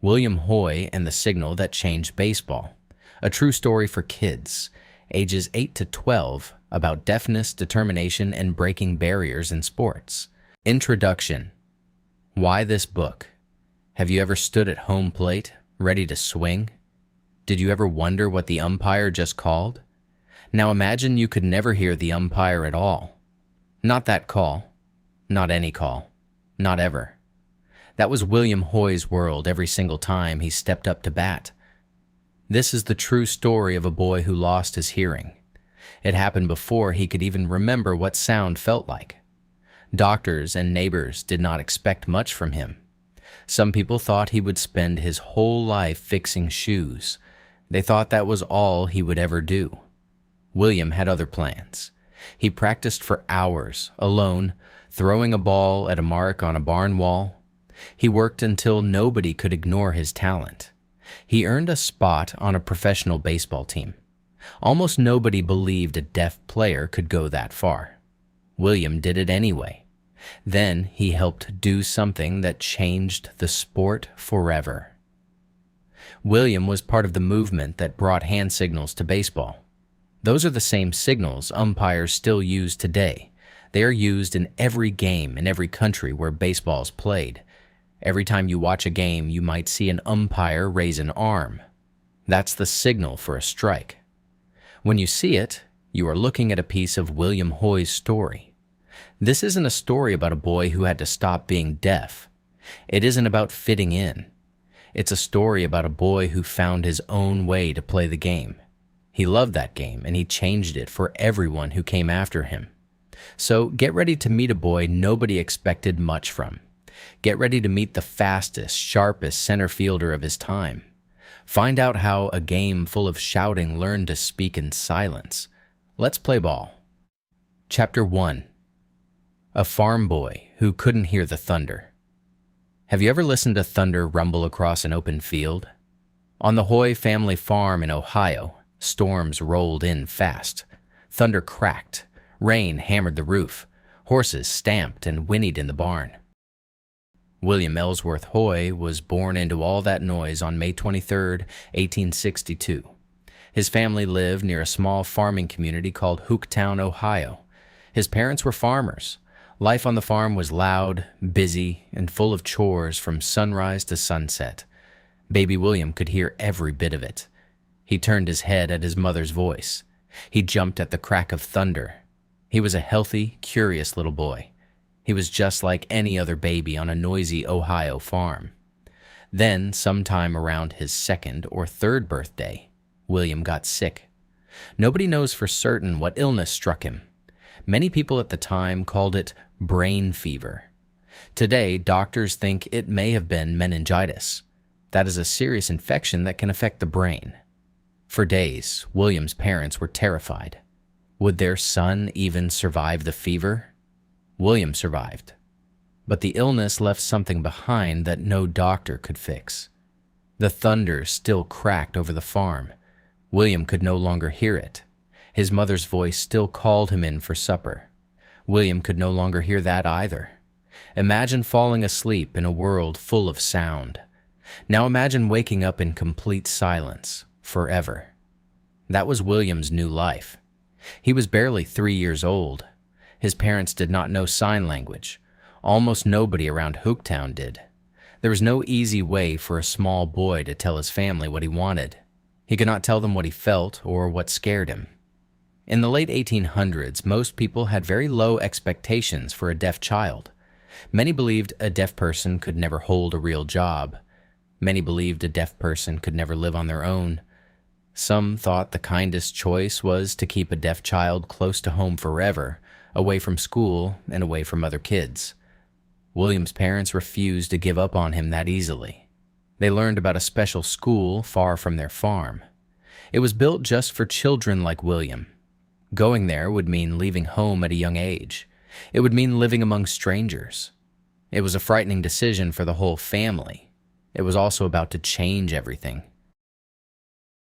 William Hoy and the Signal That Changed Baseball. A true story for kids, ages 8 to 12, about deafness, determination, and breaking barriers in sports. Introduction. Why this book? Have you ever stood at home plate, ready to swing? Did you ever wonder what the umpire just called? Now imagine you could never hear the umpire at all. Not that call. Not any call. Not ever. That was William Hoy's world every single time he stepped up to bat. This is the true story of a boy who lost his hearing. It happened before he could even remember what sound felt like. Doctors and neighbors did not expect much from him. Some people thought he would spend his whole life fixing shoes. They thought that was all he would ever do. William had other plans. He practiced for hours, alone, throwing a ball at a mark on a barn wall. He worked until nobody could ignore his talent. He earned a spot on a professional baseball team. Almost nobody believed a deaf player could go that far. William did it anyway. Then he helped do something that changed the sport forever. William was part of the movement that brought hand signals to baseball. Those are the same signals umpires still use today. They are used in every game in every country where baseball is played. Every time you watch a game, you might see an umpire raise an arm. That's the signal for a strike. When you see it, you are looking at a piece of William Hoy's story. This isn't a story about a boy who had to stop being deaf. It isn't about fitting in. It's a story about a boy who found his own way to play the game. He loved that game, and he changed it for everyone who came after him. So get ready to meet a boy nobody expected much from. Get ready to meet the fastest, sharpest center fielder of his time. Find out how a game full of shouting learned to speak in silence. Let's play ball. Chapter 1. A farm boy who couldn't hear the thunder. Have you ever listened to thunder rumble across an open field? On the Hoy family farm in Ohio, storms rolled in fast. Thunder cracked. Rain hammered the roof. Horses stamped and whinnied in the barn. William Ellsworth Hoy was born into all that noise on May 23, 1862. His family lived near a small farming community called Hooktown, Ohio. His parents were farmers. Life on the farm was loud, busy, and full of chores from sunrise to sunset. Baby William could hear every bit of it. He turned his head at his mother's voice. He jumped at the crack of thunder. He was a healthy, curious little boy. He was just like any other baby on a noisy Ohio farm. Then, sometime around his second or third birthday, William got sick. Nobody knows for certain what illness struck him. Many people at the time called it brain fever. Today, doctors think it may have been meningitis. That is a serious infection that can affect the brain. For days, William's parents were terrified. Would their son even survive the fever? William survived, but the illness left something behind that no doctor could fix. The thunder still cracked over the farm. William could no longer hear it. His mother's voice still called him in for supper. William could no longer hear that either. Imagine falling asleep in a world full of sound. Now imagine waking up in complete silence, forever. That was William's new life. He was barely 3 years old. His parents did not know sign language. Almost nobody around Hooktown did. There was no easy way for a small boy to tell his family what he wanted. He could not tell them what he felt or what scared him. In the late 1800s, most people had very low expectations for a deaf child. Many believed a deaf person could never hold a real job. Many believed a deaf person could never live on their own. Some thought the kindest choice was to keep a deaf child close to home forever, away from school and away from other kids. William's parents refused to give up on him that easily. They learned about a special school far from their farm. It was built just for children like William. Going there would mean leaving home at a young age. It would mean living among strangers. It was a frightening decision for the whole family. It was also about to change everything.